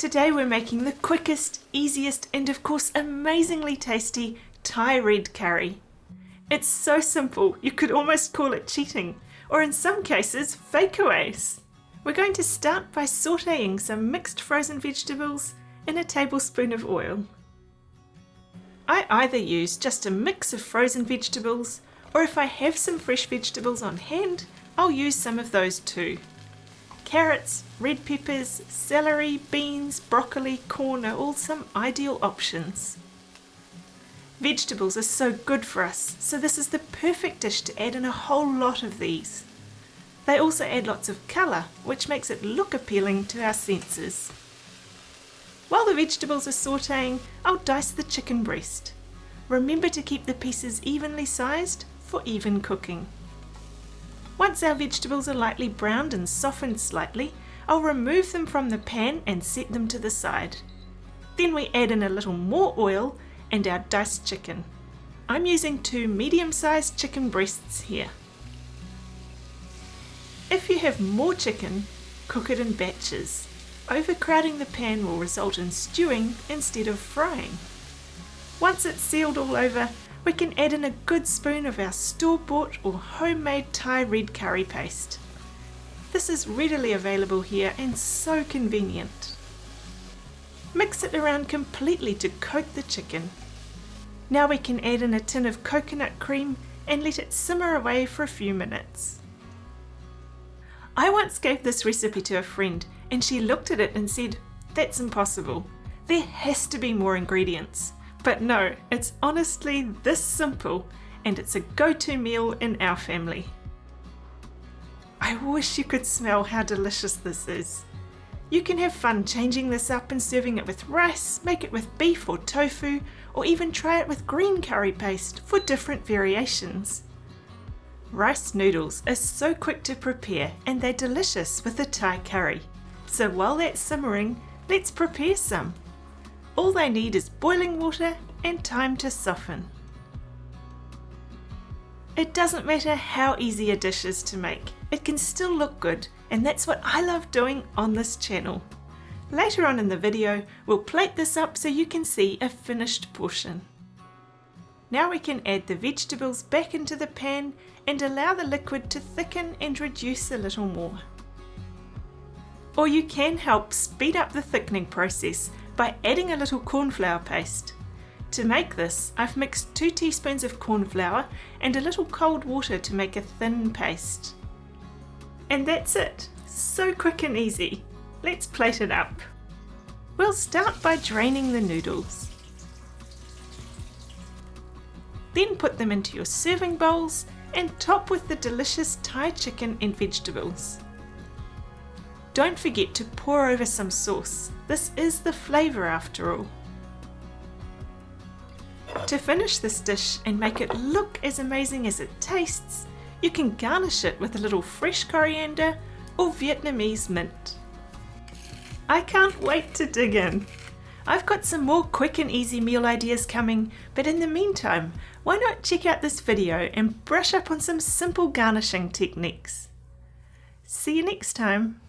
Today we're making the quickest, easiest, and of course amazingly tasty Thai red curry. It's so simple, you could almost call it cheating, or in some cases, fakeaways. We're going to start by sautéing some mixed frozen vegetables in a tablespoon of oil. I either use just a mix of frozen vegetables, or if I have some fresh vegetables on hand, I'll use some of those too. Carrots, red peppers, celery, beans, broccoli, corn are all some ideal options. Vegetables are so good for us, so this is the perfect dish to add in a whole lot of these. They also add lots of colour, which makes it look appealing to our senses. While the vegetables are sautéing, I'll dice the chicken breast. Remember to keep the pieces evenly sized for even cooking. Once our vegetables are lightly browned and softened slightly, I'll remove them from the pan and set them to the side. Then we add in a little more oil and our diced chicken. I'm using 2 medium-sized chicken breasts here. If you have more chicken, cook it in batches. Overcrowding the pan will result in stewing instead of frying. Once it's sealed all over, we can add in a good spoon of our store-bought or homemade Thai red curry paste. This is readily available here and so convenient. Mix it around completely to coat the chicken. Now we can add in a tin of coconut cream and let it simmer away for a few minutes. I once gave this recipe to a friend and she looked at it and said, "That's impossible. There has to be more ingredients." But no, it's honestly this simple, and it's a go-to meal in our family. I wish you could smell how delicious this is. You can have fun changing this up and serving it with rice, make it with beef or tofu, or even try it with green curry paste for different variations. Rice noodles are so quick to prepare and they're delicious with a Thai curry. So while that's simmering, let's prepare some. All they need is boiling water and time to soften. It doesn't matter how easy a dish is to make, it can still look good, and that's what I love doing on this channel. Later on in the video, we'll plate this up so you can see a finished portion. Now we can add the vegetables back into the pan and allow the liquid to thicken and reduce a little more. Or you can help speed up the thickening process by adding a little corn flour paste. To make this, I've mixed 2 teaspoons of corn flour and a little cold water to make a thin paste. And that's it! So quick and easy. Let's plate it up. We'll start by draining the noodles. Then put them into your serving bowls and top with the delicious Thai chicken and vegetables. Don't forget to pour over some sauce. This is the flavour after all. To finish this dish and make it look as amazing as it tastes, you can garnish it with a little fresh coriander or Vietnamese mint. I can't wait to dig in. I've got some more quick and easy meal ideas coming, but in the meantime, why not check out this video and brush up on some simple garnishing techniques. See you next time.